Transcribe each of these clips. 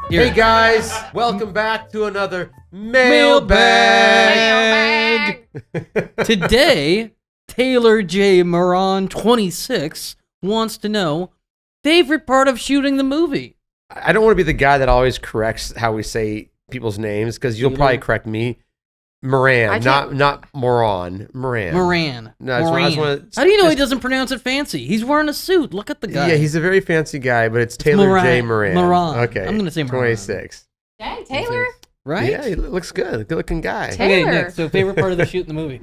Hey guys, welcome back to another mailbag. Today, Taylor J. Moran, 26, wants to know favorite part of shooting the movie. I don't want to be the guy that always corrects how we say people's names because you'll probably correct me. Moran, not Moran. Moran. No, Moran. How do you know he doesn't pronounce it fancy? He's wearing a suit. Look at the guy. Yeah, he's a very fancy guy, but it's Taylor J. Moran. Okay, I'm going to say Moran. 26. Dang, Taylor. Right? Yeah, he looks good. Good looking guy. Okay, Nick, so favorite part of the shoot in the movie?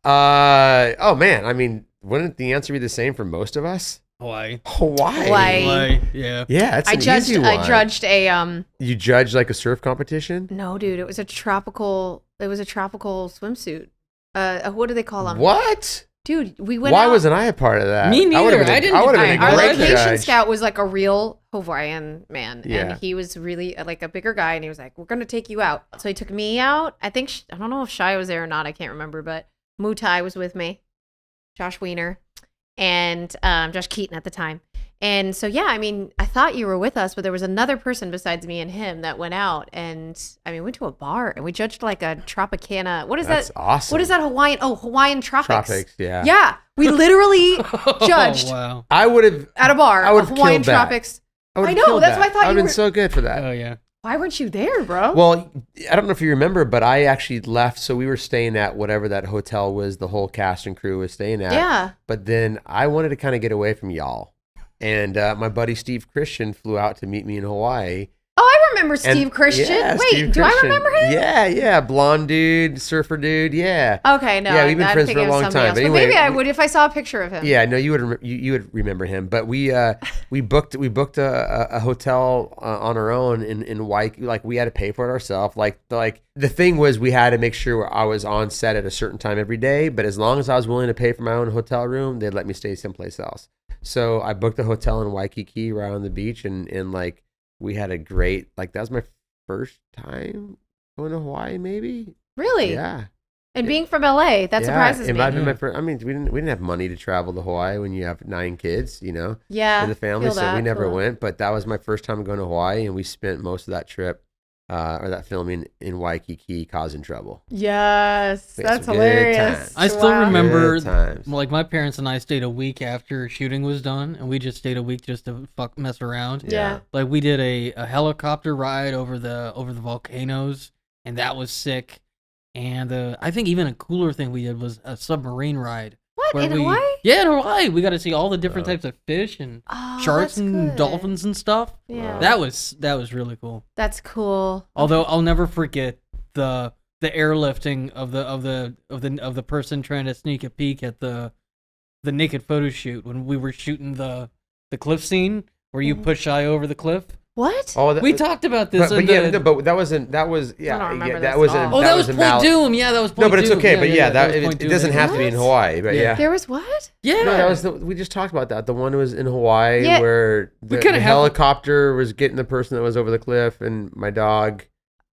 Oh man, I mean, wouldn't the answer be the same for most of us? Hawaii. Yeah. Yeah, it's easy one. I judged a You judged like a surf competition? No, dude, it was a tropical swimsuit. What do they call them? What? Dude, we went Why out. wasn't I a part of that? Me neither. I would have been a Our great location judge. scout was like a real Hawaiian man, Yeah. and he was really like a bigger guy, and he was like, "We're gonna take you out." So he took me out. I think I don't know if Shia was there or not. I can't remember, but Mutai was with me, Josh Wiener, and Josh Keaton at the time. And so, yeah, I mean, I thought you were with us, but there was another person besides me and him that went out. And I mean, went to a bar and we judged like a Tropicana. What is That's that? awesome. What is that Hawaiian? Oh, Hawaiian Tropics. Tropics, yeah. Yeah. We literally judged Oh, wow. I would have. at a bar. I would've Hawaiian killed that. Tropics. I I know. That's why I thought I you would have were. been so good for that. Oh, yeah. Why weren't you there, bro? Well, I don't know if you remember, but I actually left. So we were staying at whatever that hotel was, the whole cast and crew was staying at. Yeah. But then I wanted to kind of get away from y'all. And my buddy Steve Christian flew out to meet me in Hawaii. Oh, I remember Steve And- Christian. yeah, Wait, Steve do I Christian. remember him? Yeah. Blonde dude, surfer dude, yeah. Okay, no. Yeah, we've been I'm friends thinking for a of long somebody time, else. but But anyway, maybe I would if I saw a picture of him. Yeah, no, you would remember him. But we booked a hotel on our own in Waikiki. Like we had to pay for it ourselves. Like the thing was we had to make sure I was on set at a certain time every day. But as long as I was willing to pay for my own hotel room, they'd let me stay someplace else. So I booked a hotel in Waikiki right on the beach, and like we had a great that was my first time going to Hawaii, maybe. Really? Yeah. And being from LA, that surprises it me. might have been my first. I mean, we didn't have money to travel to Hawaii when you have 9 kids, you know, Yeah. in the family, feel so that, we never feel that. went. But that was my first time going to Hawaii, and we spent most of that trip or that filming in Waikiki, causing trouble. Yes, We had that's some good hilarious. times. I still Wow. remember, Good times. like, my parents and I stayed a week after shooting was done, and we just stayed a week just to mess around. Yeah. Like, we did a helicopter ride over the volcanoes, and that was sick. And I think even a cooler thing we did was a submarine ride. What, where in we- Hawaii? Yeah, in Hawaii. We got to see all the different types of fish and Oh, sharks that's and good. dolphins and stuff. Yeah. That was really cool. That's cool. Although I'll never forget the airlifting of the person trying to sneak a peek at the naked photo shoot when we were shooting the cliff scene where you push Shia over the cliff. What? Oh, We talked about this. but in yeah, the- no, but that was yeah, I don't remember yeah, this that at wasn't. all. that was a Point mal- Doom. Yeah, that was Point No, but it's Doom. okay. But yeah, that was it Point Doom. doesn't have to be in What? Hawaii. But yeah. There was what? Yeah. No, that was we just talked about that. The one was in Hawaii Yeah. where the kinda have- helicopter was getting the person that was over the cliff and my dog.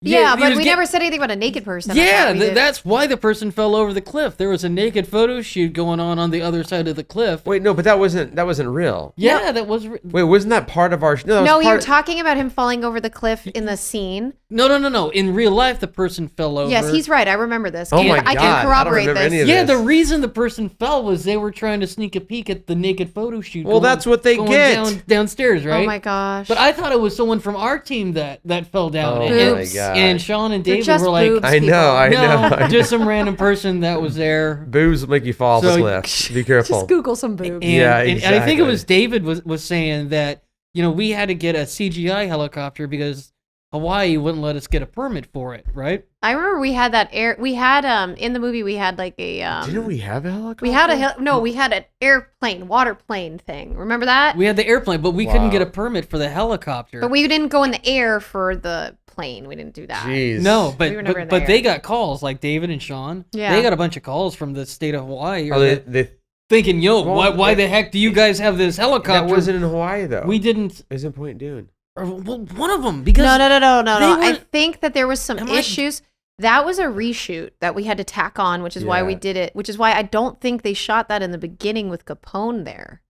Yeah, he but was we get- never said anything about a naked person. I Yeah, thought we did. that's why the person fell over the cliff. There was a naked photo shoot going on the other side of the cliff. Wait, no, but that wasn't real. Yeah, that was. Wait, wasn't that part of our? No, that No, was you were part talking about him falling over the cliff in the scene. No. In real life, the person fell over. Yes, he's right. I remember this. Oh my I God, can I don't corroborate remember this. any of Yeah, this. the reason the person fell was they were trying to sneak a peek at the naked photo shoot. Well, that's what they going get. downstairs, right? Oh my gosh. But I thought it was someone from our team that fell down. Oh and, my God. and Sean and They're David just were like, boobs, I know, people. I know. just some random person that was there. Boobs will make you fall off a So- cliff. Be careful. Just Google some boobs. And, Yeah, and I think it exactly. was David was saying that, we had to get a CGI helicopter because Hawaii wouldn't let us get a permit for it, right? I remember we had that we had in the movie we had like a Didn't we have a helicopter? we had we had an airplane, water plane thing. Remember that? We had the airplane, but we couldn't Wow. get a permit for the helicopter. But we didn't go in the air for the plane. We didn't do that. Jeez. No, but We were never in but, the but they air. got calls, like David and Sean. Yeah. They got a bunch of calls from the state of Hawaii Oh, they, thinking, yo, Well, why the heck do you guys have this that helicopter? wasn't in Hawaii though. We didn't. Isn't Point Dune? Well, one of them, because No. they I weren't- think that there was some Am I- issues. That was a reshoot that we had to tack on, which is why we Yeah. did it. Which is why I don't think they shot that in the beginning with Capone there.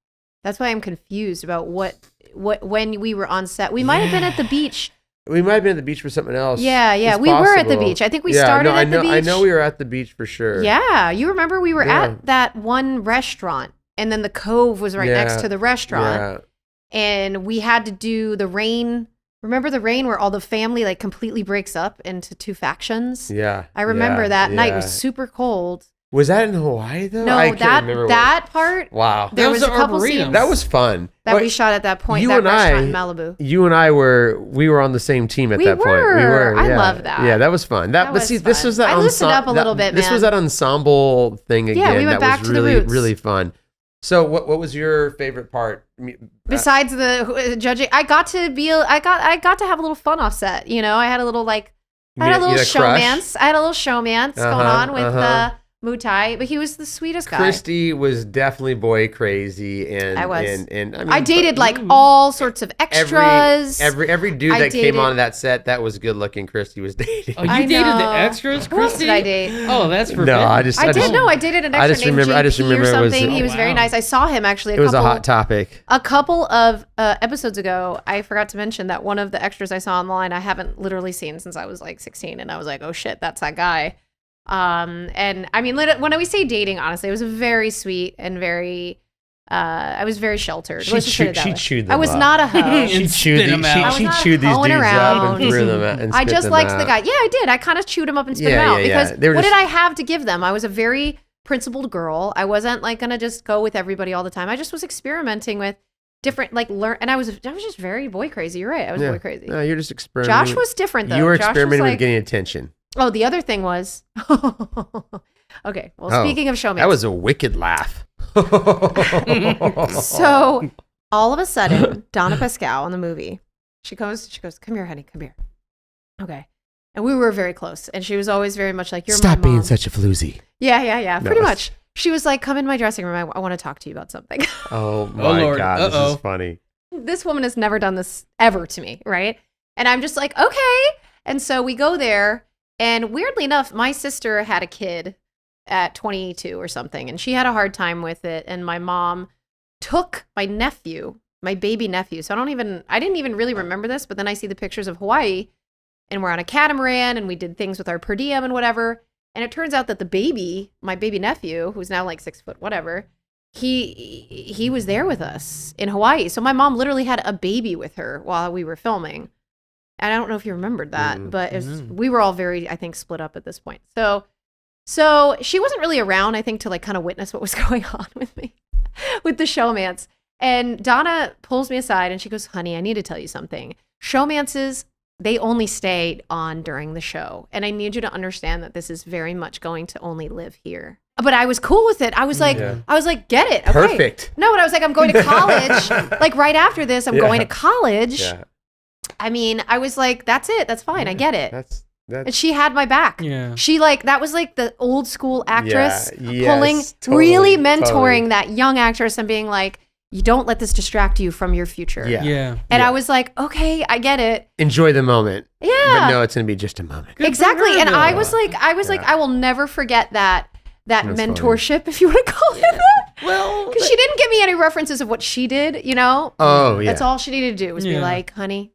That's why I'm confused about what when we were on set. We might have been at the beach. We might have been at the beach for something else. Yeah, It's we were at the possible. beach. I think we started no, at the beach. I know we were at the beach for sure. Yeah, you remember we were Yeah. at that one restaurant, and then the cove was right next to the restaurant, and we had to do the rain. Remember the rain where all the family like completely breaks up into two factions? Yeah. I remember that night. It yeah. was super cold. Was that in Hawaii though? No, I can't remember that part. Wow. There That was was a the couple Arboretum. scenes That was fun. that we shot at that point. You That and restaurant I- in Malibu. You and I were on the same team at We that point. We were. were. I yeah. love that. Yeah, that was fun. That That but was see, this fun. was that I loosened up a little bit, This was man. that ensemble thing again. Yeah, we went that back was to the really roots. really fun. So what was your favorite part? Besides the judging, I got to have a little fun off set. You know, I had a little You had a crush? showmance. I had a little showmance going on with uh-huh. Mutai, but he was the sweetest guy. Christy was definitely boy crazy, and I was. and I, mean, I dated but like all sorts of extras. Every dude I that came dated- on that set that was good looking. Christy was dating. Oh, you I dated the know. extras, Who else Christy? did I date? Oh, that's forbidden. No, I just I dated an I extra just named remember- I just JP remember or it was- something. He Oh, was very wow. nice. I saw him actually It was a hot topic. a couple of episodes ago. I forgot to mention that one of the extras I saw online I haven't literally seen since I was like 16, and I was like, oh shit, that's that guy. And I mean, when we say dating, honestly, it was very sweet and very. I was very sheltered. Let's just put it that way. chewed them I was up. not a hoe. She And chewed spit 'em these, out. she I was chewed these not dudes hoeing up around. and threw them out. And I spit just them liked out. the guy. Yeah, I did. I kind of chewed him up and spit him Yeah, out yeah, yeah. because They were what just- did I have to give them? I was a very principled girl. I wasn't like gonna just go with everybody all the time. I just was experimenting with different and I was just very boy crazy. You're right. I was boy crazy. No, you're just experimenting. Josh was different though. You were Josh was experimenting with like- getting attention. Oh, the other thing was. Okay. Well, Oh, speaking of showmance, That was a wicked laugh. so all of a sudden, Donna Pascal in the movie, she goes, come here, honey, come here. Okay. And we were very close. And she was always very much like, you're Stop my mom. being such a floozy. Yeah. No. Pretty much. She was like, come in my dressing room. I want to talk to you about something. Oh my Lord. God, this Uh-oh. is funny. This woman has never done this ever to me, right? And I'm just like, okay. And so we go there. And weirdly enough, my sister had a kid at 22 or something, and she had a hard time with it. And my mom took my nephew, my baby nephew. So I didn't even really remember this, but then I see the pictures of Hawaii, and we're on a catamaran, and we did things with our per diem and whatever. And it turns out that my baby nephew, who's now like 6 foot, whatever, he was there with us in Hawaii. So my mom literally had a baby with her while we were filming. And I don't know if you remembered that, but we were all very, I think, split up at this point. So she wasn't really around, I think, to like kind of witness what was going on with me, with the showmance. And Donna pulls me aside and she goes, honey, I need to tell you something. Showmances, they only stay on during the show. And I need you to understand that this is very much going to only live here. But I was cool with it. I was like, get it. Okay. Perfect. No, but I was like, I'm going to college. Like right after this, I'm going to college. Yeah. I mean, I was like, that's it. That's fine. I get it. That's And she had my back. Yeah. She that was like the old school actress Yeah, pulling, yes, totally, really mentoring totally. that young actress and being like, you don't let this distract you from your future. Yeah. Yeah. And Yeah. I was like, okay, I get it. Enjoy the moment. Yeah. But no, it's going to be just a moment. Good for Exactly. her, And though. I was like, I will never forget that That's mentorship, if you want to call it that. Well, Because she didn't give me any references of what she did, you know? Oh, yeah. That's all she needed to do was be Yeah. like, honey,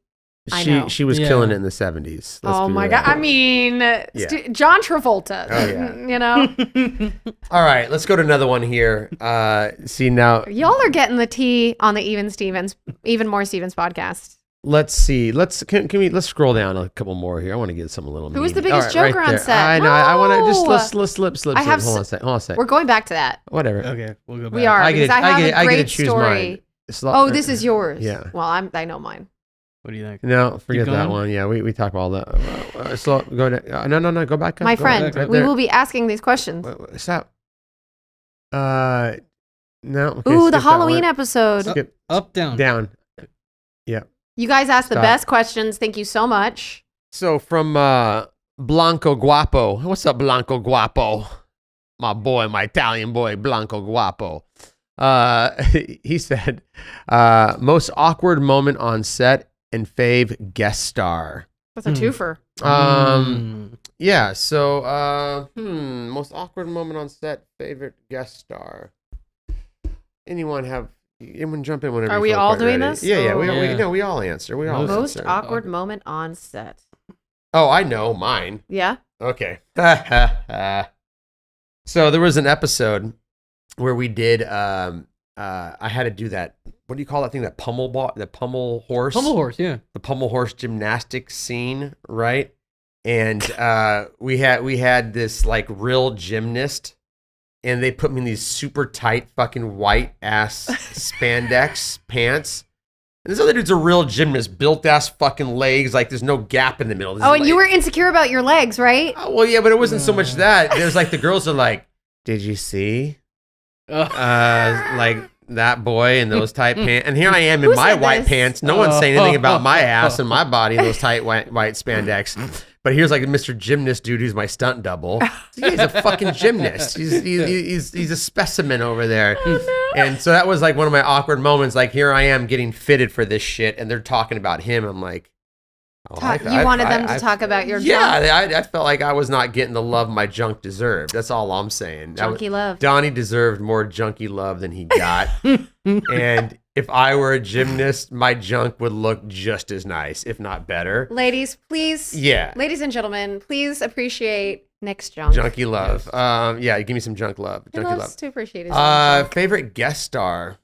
I know. She was Yeah. killing it in the 70s. Let's Oh be my real. God. I mean, John Travolta. Oh, yeah. You know? All right, let's go to another one here. See now, Y'all are getting the tea on the Even More Stevens podcast. let's see. Can we let's scroll down a couple more here. I want to get some a little. Who was the meaty. biggest All right, joker right on there. set? I know. I want to just No! let's slip. I have Hold on a sec. Hold on a sec. We're going back to that. Whatever. okay, we'll go back. We are, because I have a I get great to choose story. mine. Oh, this is yours. Yeah. Well, I know mine. What do you think? No, forget that going? one. Yeah, we talk about all that. So go to, no, go back. My go friend, back, right we there. will be asking these questions. Stop. No. Okay, Ooh, skip the that Halloween one. episode. Skip Up, down. down. You guys asked the Stop. best questions. Thank you so much. So from Blanco Guapo. What's up, Blanco Guapo? My boy, my Italian boy, Blanco Guapo. He said, most awkward moment on set and fave guest star. That's a twofer. Yeah, so most awkward moment on set, favorite guest star. Anyone have Everyone jump in whenever. Are you we feel all quite doing ready. this? Yeah. Yeah. We all answer. We all Most answer. awkward moment on set. Oh, I know mine. Yeah. Okay. So there was an episode where we did. I had to do that. What do you call that thing? That pummel horse. Pummel horse, yeah. The pummel horse gymnastics scene, right? And we had this like real gymnast, and they put me in these super tight fucking white ass spandex pants. And this other dude's a real gymnast, built ass fucking legs, like there's no gap in the middle. And you were insecure about your legs, right? Well, yeah, but it wasn't so much that. There's like the girls are like, did you see? Like that boy in those tight pants. And here I am in Who my said white this? pants. No one's saying anything about my ass and my body in those tight white spandex. But here's like Mr. Gymnast dude who's my stunt double. He's a fucking gymnast. He's a specimen over there. Oh, no. And so that was like one of my awkward moments. Like here I am getting fitted for this shit, and they're talking about him. I'm like, You wanted them to talk about your junk? Yeah, I felt like I was not getting the love my junk deserved. That's all I'm saying. Junky love. Donnie deserved more junky love than he got. And if I were a gymnast, my junk would look just as nice, if not better. Ladies, please. Yeah. Ladies and gentlemen, please appreciate Nick's junk. Junky love. Yeah, give me some junk love. He Junky loves love. to appreciate his junk. Favorite guest star.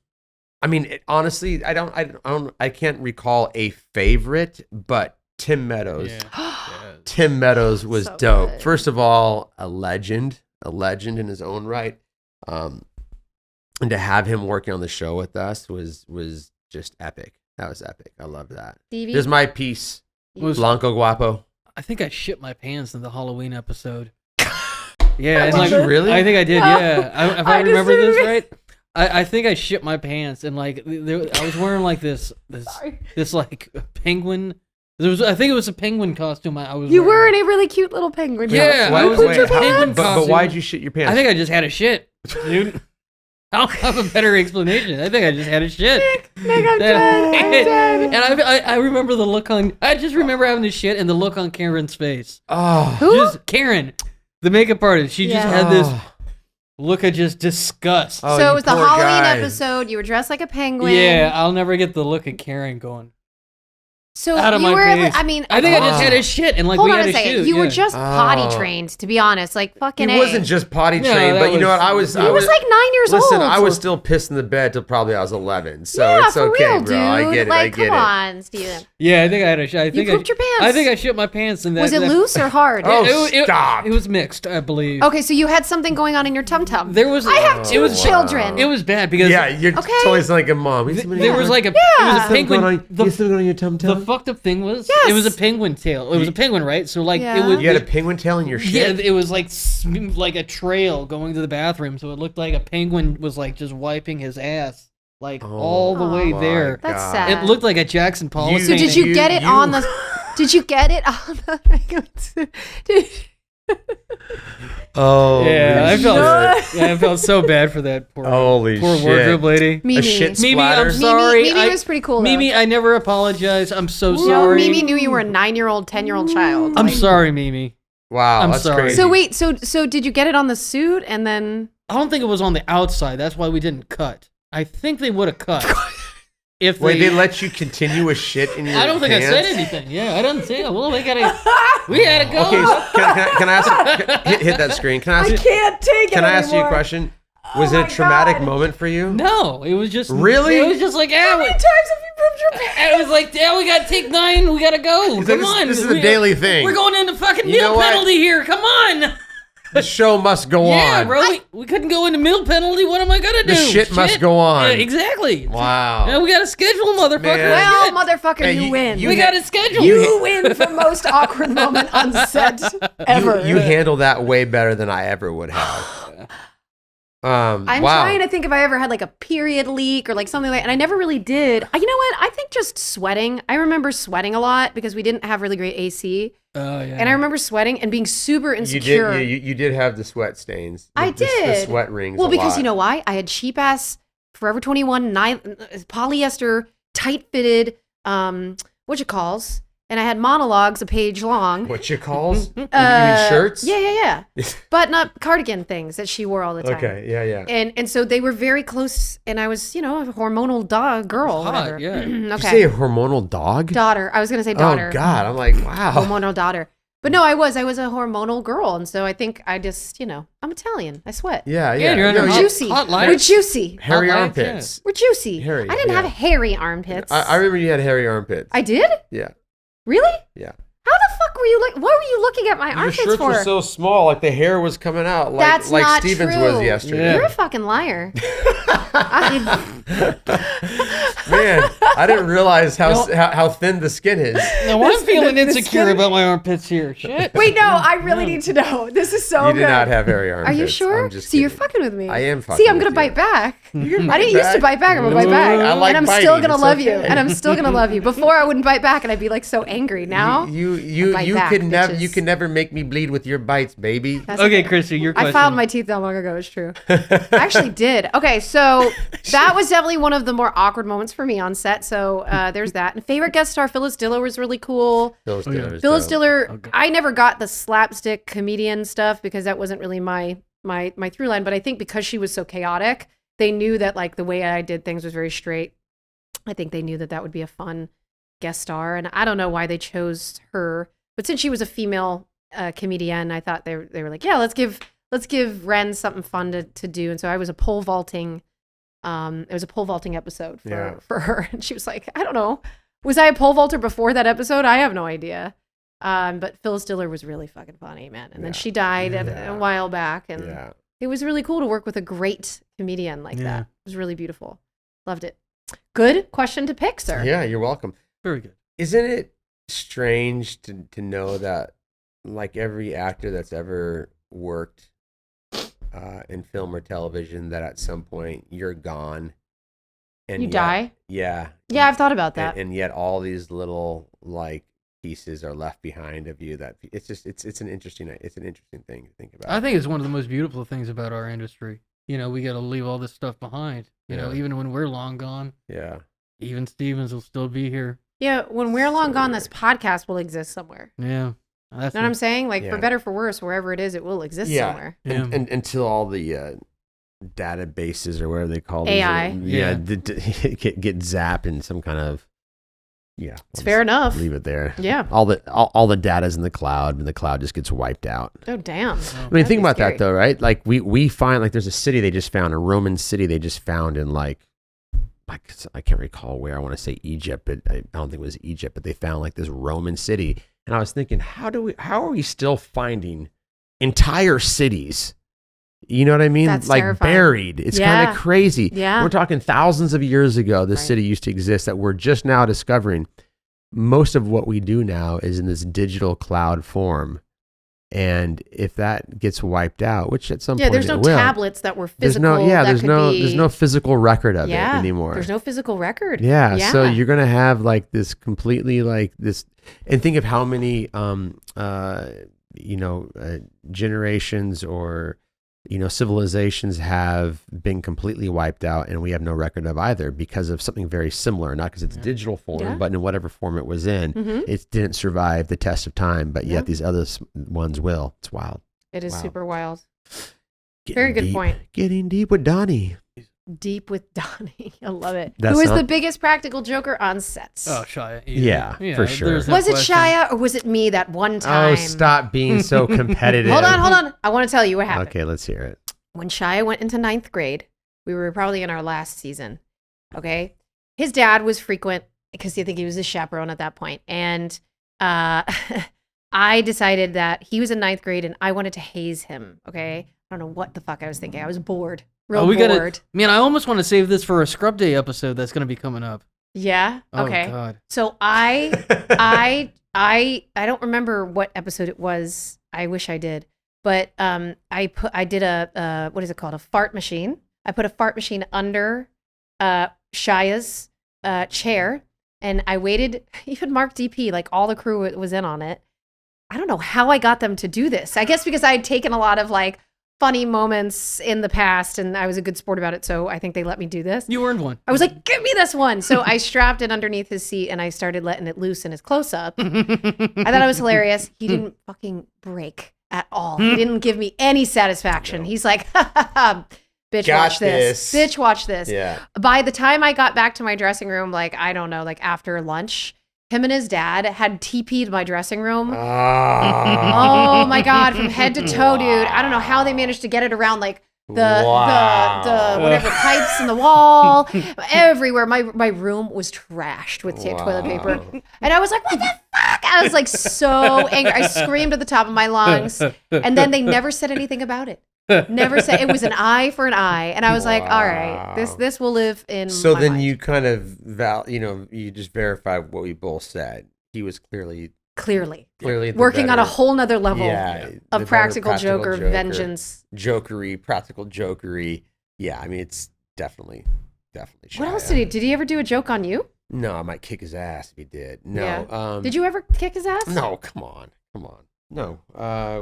I mean, honestly, I can't recall a favorite, but Tim Meadows. Yeah. Tim Meadows was So dope. good. First of all, a legend in his own right. And to have him working on the show with us was just epic. That was epic. I love that. Stevie? There's my piece. Was- Blanco Guapo. I think I shit my pants in the Halloween episode. Yeah, and Did like you really? I think I did. No. Yeah, if I I just remember this didn't- right, I think I shit my pants and like I was wearing like this like penguin. I think it was a penguin costume. I was. You were wearing. in a really cute little penguin. Yeah, Wait, I was wait, in your how- penguin but costume. why'd you shit your pants? I think I just had a shit, dude. I don't have a better explanation. I think I just had a shit. Nick, I'm dead. I'm dead. And I remember the look on. I just remember having the shit and the look on Karen's face. Oh. Who? Just Karen, the makeup artist. She just Yeah. had this look of just disgust. Oh, So you it was the poor Halloween guy. episode. You were dressed like a penguin. Yeah, I'll never get the look of Karen going. So Out of you my were. face. I mean, I think I just Oh. had a shit and like hold we on had a a second. shoot. You were yeah. just Oh. potty trained, to be honest. Like fucking. He wasn't just potty No, trained, that but you know was- what? I was. He was like 9 years Listen, old. I was still pissing the bed till probably I was 11. So yeah, it's for okay, real, bro. dude. I get it. Like, I get come it. on, Steven. Yeah, I think I had a shit. I think pooped your pants. I think I shit my pants and that. Was it that- loose or hard? Oh, It stop. It was mixed, I believe. Okay, so you had something going on in your tum tum. There was. I have it two was children. It was bad because Yeah, you're Okay. totally like a mom. there was like a. It was Yeah. a something penguin. going on. You something going on your tum The tum. fucked up thing was Yes. it was a penguin tail. It was a penguin, right? So like Yeah. it was. You had a penguin tail in your Yeah, shit. it was like like a trail going to the bathroom, so it looked like a penguin was like just wiping his ass like all the way Oh, there. That's God. sad. It looked like a Jackson Pollock. You- So did you You- get it you- on the? Did you get it on the? Did, Oh, Yeah, I felt. shit. Yeah, I felt so bad for that poor Holy poor shit. wardrobe lady. Mimi. A shit Mimi, splatter. I'm sorry. Mimi was pretty cool. Though. Mimi, I never apologize. I'm so No, sorry. Mimi knew you were a 9-year-old, 10-year-old child. I'm Like- sorry, Mimi. Wow, I'm that's sorry. crazy. So wait, so did you get it on the suit and then? I don't think it was on the outside. That's why we didn't cut. I think they would have cut. If Wait, they let you continue with shit in your I don't think I said pants? anything. Yeah, I didn't say. Well, we had to go. Okay, so can I ask? Hit that screen. Can I ask? can't take Can I ask you a question? Was it a traumatic moment for you? No, it was just Really? It was just like, How many times have you pooped your pants? it was like, yeah, we gotta take 9. We gotta go. This- Come on, this is a daily thing. We're going into fucking You know meal what? penalty here. Come on. The show must go Yeah, on. bro, we couldn't go into meal penalty. What am I gonna do? The shit must go on. Yeah, exactly. Wow. Yeah, we got a schedule, motherfucker. Man. Well, Shit. motherfucker, Hey, you win. we got a schedule. You win for most awkward moment on set ever. You handle that way better than I ever would have. I'm wow. trying to think if I ever had like a period leak or like something like, and I never really did. You know what? I think just sweating. I remember sweating a lot because we didn't have really great AC, Oh yeah. and I remember sweating and being super You insecure. did. You did have the sweat stains. I The did. sweat rings. Well, a because lot. you know why? I had cheap ass Forever 21 polyester tight fitted what you calls, and I had monologues a page long. What you calls? You mean shirts? Yeah. Button-up cardigan things that she wore all the time. Okay, yeah. And so they were very close, and I was, a hormonal girl. Hot, whatever. yeah. Okay. Did you say a hormonal dog? Daughter. I was going to say daughter. Oh, God. I'm like, wow. Hormonal daughter. But no, I was a hormonal girl, and so I think I just, I'm Italian. I sweat. Yeah. you're under We're hot- juicy. hot We're lights. juicy. Hairy Hot armpits. We're juicy. Hairy, I didn't yeah. have hairy armpits. I remember you had hairy armpits. I did? Yeah. Really? Yeah. How the fuck were you what were you looking at my Your armpits shirts for? were so small, like the hair was coming out, like That's not Stevens true. was yesterday. You're a fucking liar. Man, I didn't realize how thin the skin is. Now I'm feeling the insecure skin- about my armpidits here. Shit. Wait, no, I really need to know. This is so You good. did not have hairy armpits. Are you sure? I'm just See, you're kidding. fucking with me. I am fucking See, I'm with gonna you. bite back. You can I didn't used to bite back. I'm gonna bite back. I like and I'm biting. still gonna It's love you. okay. And I'm still gonna love you. Before I wouldn't bite back, and I'd be like so angry. Now You bite back, can never bitches. never make me bleed with your bites, baby. That's Okay, Christy, your question. I filed my teeth that long ago. It's true. I actually did. Okay, so that was definitely one of the more awkward moments for me on set. So there's that. And favorite guest star Phyllis Diller was really cool. Phyllis Diller is Phyllis dope. Diller. Okay. I never got the slapstick comedian stuff because that wasn't really my through line. But I think because she was so chaotic, they knew that like the way I did things was very straight. I think they knew that would be a fun guest star, and I don't know why they chose her. But since she was a female comedian, I thought they were like, yeah, let's give Ren something fun to do. And so I was a pole vaulting. It was a pole vaulting episode for her, and she was like, I don't know, was I a pole vaulter before that episode? I have no idea. But Phyllis Diller was really fucking funny, man. And then she died a while back, and it was really cool to work with a great comedian like that. It was really beautiful. Loved it. Good question to pick, sir. Yeah, you're welcome. Very good. Isn't it strange to know that like every actor that's ever worked in film or television, that at some point you're gone and You yet- die? Yeah. Yeah, I've thought about that. And yet all these little like pieces are left behind of you. That it's just it's an interesting thing to think about. I think it's one of the most beautiful things about our industry. We got to leave all this stuff behind. Even when we're long gone. Yeah. Even Stevens will still be here. Yeah, when we're long gone, this podcast will exist somewhere. Yeah. That's You know what I'm saying? Like, for Yeah. better, for worse, wherever it is, it will exist Yeah. somewhere. And until all the databases or whatever they call AI. these, Yeah. get zapped in some kind of It's fair enough. Leave it there. Yeah. All the data's in the cloud, and the cloud just gets wiped out. Oh, damn. I mean, think about that though, right? Like we find like there's a city they just found, a Roman city they just found in like I can't recall where. I want to say Egypt, but I don't think it was Egypt. But they found like this Roman city, and I was thinking, how are we still finding entire cities? You know what I mean? That's like terrifying. buried. It's kind Yeah. of crazy. Yeah. We're talking thousands of years ago, this Right. city used to exist that we're just now discovering. Most of what we do now is in this digital cloud form. And if that gets wiped out, which at some point there's no it will, tablets that were there's physical. there's no physical record of it anymore. There's no physical record. Yeah, so you're gonna have like this completely like this, and think of how many generations or civilizations have been completely wiped out, and we have no record of either because of something very similar. Not because it's digital form, but in whatever form it was in, it didn't survive the test of time. But yet these other ones will. It's wild. It is super wild. Getting Very good deep. point. Getting deep with Donnie. Deep with Donnie. I love it. That's Who is not- the biggest practical joker on sets? Oh, Shia. Yeah, for sure. there's no Was it question. Shia or was it me that one time? Oh, stop being so competitive. Hold on. I want to tell you what happened. Okay, let's hear it. When Shia went into 9th grade, we were probably in our last season. Okay. His dad was frequent because I think he was a chaperone at that point. And I decided that he was in 9th grade and I wanted to haze him. Okay. I don't know what the fuck I was thinking. I was bored. Real bored. Man, I almost want to save this for a Scrub Day episode that's going to be coming up. Yeah. Okay. Oh, God. So I don't remember what episode it was. I wish I did. But I did a what is it called? A fart machine. I put a fart machine under Shia's chair, and I waited. Even Mark DP, like all the crew was in on it. I don't know how I got them to do this. I guess because I had taken a lot of like funny moments in the past, and I was a good sport about it, so I think they let me do this. You earned one. I was like, give me this one. So I strapped it underneath his seat, and I started letting it loose in his close-up. I thought it was hilarious. He didn't fucking break at all. He didn't give me any satisfaction. He's like, ha, ha, ha. Bitch, watch this. Bitch, watch this. Yeah. By the time I got back to my dressing room, like, I don't know, like after lunch, him and his dad had TP'd my dressing room. Oh my God, from head to toe, dude. I don't know how they managed to get it around like the whatever pipes in the wall, everywhere. My room was trashed with toilet paper. And I was like, what the fuck? I was like so angry. I screamed at the top of my lungs. And then they never said anything about it. Never said. It was an eye for an eye. And I was like, all right, this will live in So my then mind. you kind of, you just verified what we both said. He was clearly the working on a better- whole nother level the of better practical joker vengeance. Jokery, practical jokery. Yeah, I mean, it's definitely Shia. What else did he ever do a joke on you? No, I might kick his ass if he did. No. Yeah. Did you ever kick his ass? No, come on. No,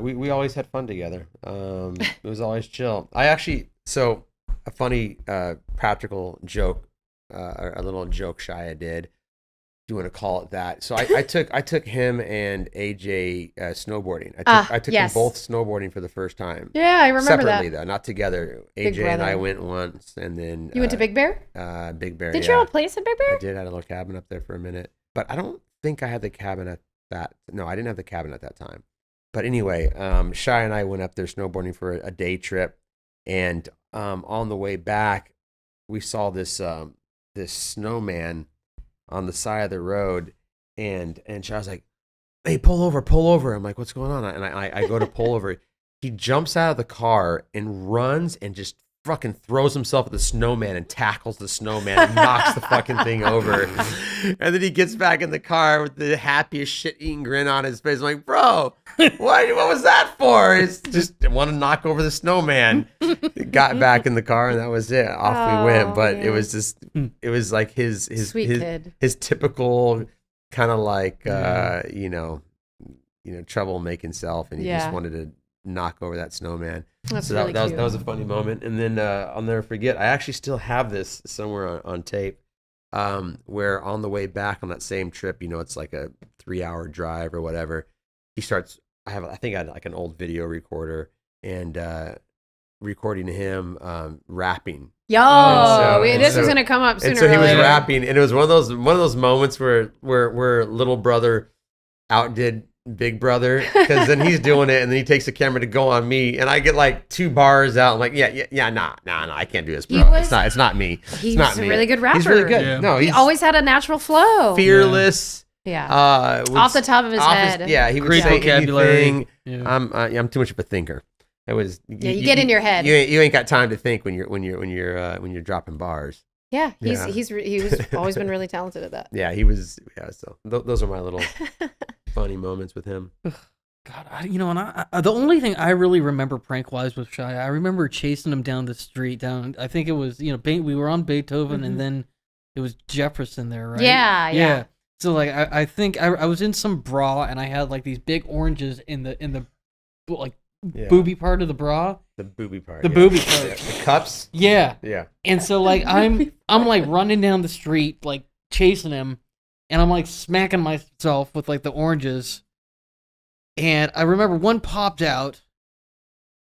we always had fun together. It was always chill. So a funny practical joke, a little joke Shia did. Do you want to call it that? So I took him and AJ snowboarding. I took them both snowboarding for the first time. Yeah, I remember Separately that. though, not together. Big AJ and I brother. went once, and then You went to Big Bear? Big Bear. Did yeah. you have a place at Big Bear? I did. I had a little cabin up there for a minute, but I don't think I had the cabin at that. No, I didn't have the cabin at that time. But anyway, Shia and I went up there snowboarding for a day trip, and on the way back, we saw this snowman on the side of the road, and Shia's like, "Hey, pull over!" I'm like, "What's going on?" And I go to pull over. He jumps out of the car and runs and just fucking throws himself at the snowman and tackles the snowman and knocks the fucking thing over. And then he gets back in the car with the happiest shit-eating grin on his face. I'm like, bro, what was that for? It's just want to knock over the snowman. Got back in the car and that was it. Off we went. But man. it was just, it was like his Sweet kid. his typical kind of like, troublemaking self. And he just wanted to knock over that snowman. That's So really that cute. was a funny moment. And then I'll never forget, I actually still have this somewhere on tape, where on the way back on that same trip, it's like a 3-hour drive or whatever, he starts, I think I had like an old video recorder and recording him rapping. This was going to come up sooner And so he or was later. rapping, and it was one of those moments where little brother outdid big brother, because then he's doing it and then he takes the camera to go on me and I get like 2 bars out. I'm like, nah, I can't do this, bro. It's not me. He's not a me. really good rapper. He's really good. Yeah. No, He he's always had a natural flow. fearless. Yeah. Off the top of his head. Yeah, he would Great say vocabulary. anything. Yeah. I'm too much of a thinker. It was You get in your head. You ain't got time to think when you're dropping bars. Yeah, he Yeah. was always been really talented at that. Yeah, he was. Yeah, so those are my little funny moments with him. God, the only thing I really remember prank-wise with Shia, I remember chasing him down the street, I think it was, we were on Beethoven, and then it was Jefferson there, right? Yeah. So, like, I think I was in some bra, and I had, like, these big oranges in the like, Yeah. booby part of the bra. The booby part. The yeah. booby part. Yeah, the cups. Yeah. Yeah. And so, like, I'm like, running down the street, like, chasing him, and I'm, like, smacking myself with, like, the oranges. And I remember one popped out,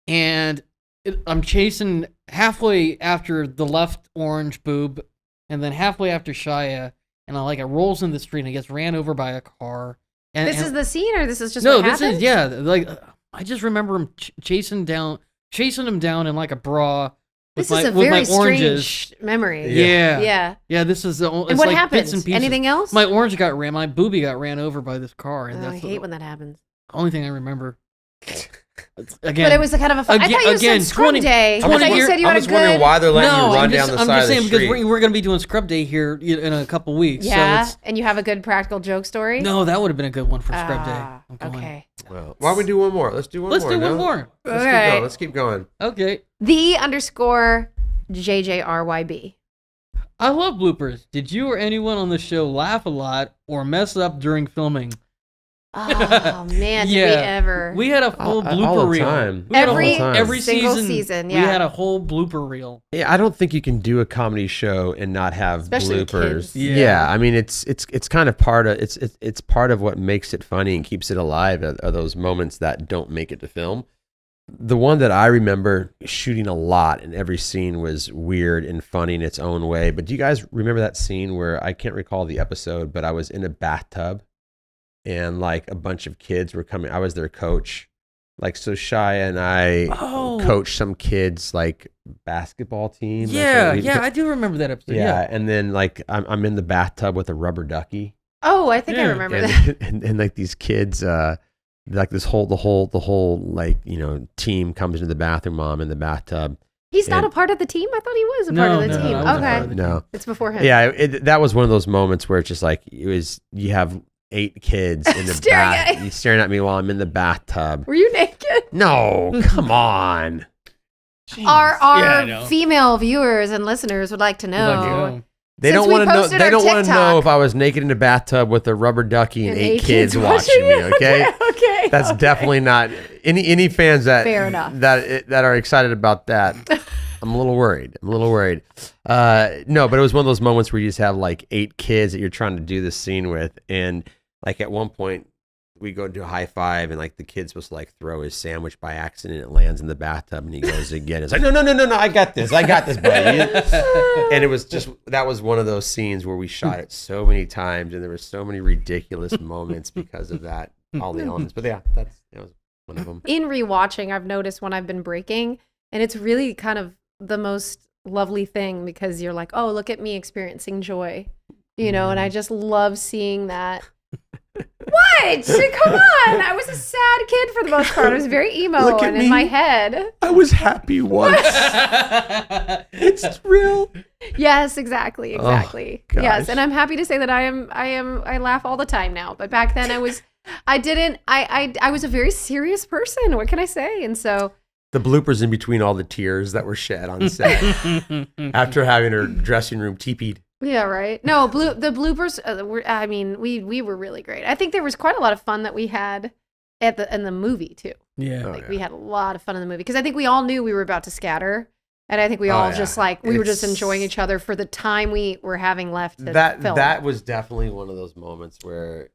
and I'm chasing halfway after the left orange boob, and then halfway after Shia, and it rolls in the street and it gets ran over by a car. And, This is the scene, or this is just no, what this happened? is like I just remember him chasing him down in like a bra. This with is a my very oranges. strange memory. Yeah. Yeah. This is the only. And what like happened? Bits and pieces. Anything else? My booby got ran over by this car, and I that's hate when that happens. the only thing I remember. But Again, it was a kind of a fun. I thought you again, said scrub 20 day. 20 I thought you said you I'm had a just wondering good. why they're letting you no, run I'm down just, the I'm side just of the saying street. because we're going to be doing scrub day here in a couple weeks. Yeah, So and you have a good practical joke story. no, that would have been a good one for scrub day. Ah, I'm going. okay. Well, why don't we do one more? Let's do one Let's more. do no? one more. Let's Okay. keep going. Let's keep going. Okay. _JJRYB. I love bloopers. Did you or anyone on the show laugh a lot or mess up during filming? Oh man, did we ever? We had a full blooper all the reel. time. We had Every a whole, every single season, season, we yeah. had a whole blooper reel. Yeah, I don't think you can do a comedy show and not have Especially with bloopers. kids. Yeah. I mean it's kind of part of it's part of what makes it funny and keeps it alive are those moments that don't make it to film. The one that I remember shooting a lot and every scene was weird and funny in its own way. But do you guys remember that scene where I can't recall the episode, but I was in a bathtub and like a bunch of kids were coming. I was their coach. Like, so Shia and I coached some kids like basketball team. Yeah, I do remember that episode. Yeah. And then like I'm in the bathtub with a rubber ducky. Oh, I think I remember that. And like these kids, like the whole like, you know, team comes into the bathroom while I'm in the bathtub. He's not a part of the team? I thought he was a part of the team. Okay. No. It's before him. Yeah, that was one of those moments where it's just like, you have 8 kids in the staring at me while I'm in the bathtub. Were you naked? No, come on. Jeez. Our female viewers and listeners would like to know. They don't want to know. They don't want to know if I was naked in a bathtub with a rubber ducky and 8 kids watching me. Okay, okay. That's definitely not any fans that fair enough that are excited about that. I'm a little worried. No, but it was one of those moments where you just have like 8 kids that you're trying to do this scene with, and like at one point we go to a high five, and like the kid's supposed to like throw his sandwich by accident. It lands in the bathtub, and he goes again. It's like no, I got this, buddy. And it was just that was one of those scenes where we shot it so many times, and there were so many ridiculous moments because of that, all the elements. But yeah, that was one of them. In rewatching, I've noticed when I've been breaking, and it's really kind of the most lovely thing because you're like, oh, look at me experiencing joy, you know, and I just love seeing that. What? Come on. I was a sad kid for the most part. I was very emo and in my head. I was happy once. It's real. Yes, exactly. Oh, yes, and I'm happy to say that I laugh all the time now. But back then I was a very serious person. What can I say? And so the bloopers in between all the tears that were shed on set after having her dressing room teepeed. Yeah, right. No, the bloopers we were really great. I think there was quite a lot of fun that we had in the movie too. Yeah. We had a lot of fun in the movie because I think we all knew we were about to scatter. And I think we all just like we were just enjoying each other for the time we were having left to film. That was definitely one of those moments where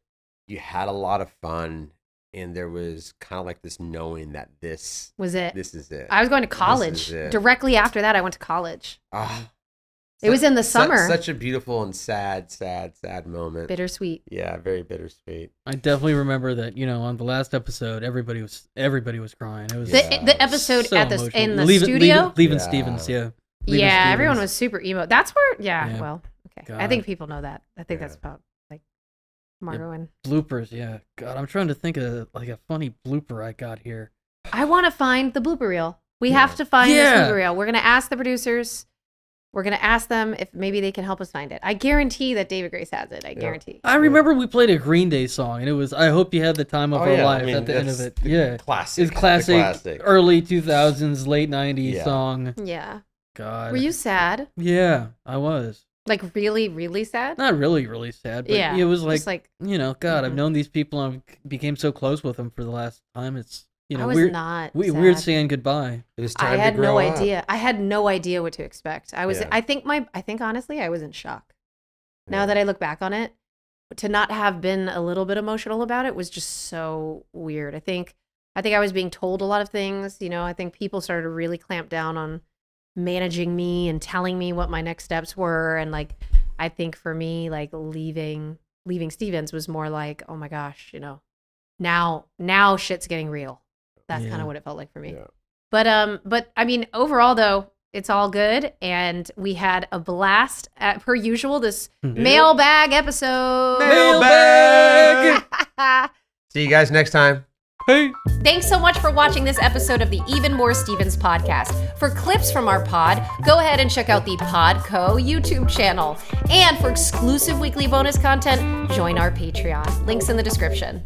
you had a lot of fun and there was kind of like this knowing that this was it. This is it. I was going to college. Directly after that I went to college. It was in the summer. Such a beautiful and sad moment. Bittersweet. Yeah, very bittersweet. I definitely remember that. You know, on the last episode, everybody was crying. It was the episode so at the emotional. in the studio. Leaving Stevens, yeah. Everyone was super emo. That's where. Yeah. Well, okay. God. I think people know that. I think that's about like Margot and bloopers. Yeah. God, I'm trying to think of like a funny blooper I got here. I want to find the blooper reel. We have to find this blooper reel. We're gonna ask the producers. We're going to ask them if maybe they can help us find it. I guarantee that David Grace has it. I guarantee. I remember we played a Green Day song, and it was I Hope You Had the Time of Our Life at the end of it. Yeah. Classic. It's classic early 2000s, late 90s song. Yeah. God. Were you sad? Yeah, I was. Like really, really sad? Not really, really sad, but it was like, you know, God, I've known these people and I became so close with them for the last time. It's, you know, weird saying goodbye. It was time I had to grow no up. idea. I had no idea what to expect. I think honestly, I was in shock. Now that I look back on it, to not have been a little bit emotional about it was just so weird. I think I was being told a lot of things. You know, I think people started to really clamp down on managing me and telling me what my next steps were. And like, I think for me, like leaving Stevens was more like, oh my gosh, you know, now shit's getting real. That's kind of what it felt like for me. Yeah. But I mean, overall though, it's all good. And we had a blast per usual, this mailbag episode. Mailbag! See you guys next time. Hey. Thanks so much for watching this episode of the Even More Stevens podcast. For clips from our pod, go ahead and check out the Podco YouTube channel. And for exclusive weekly bonus content, join our Patreon. Links in the description.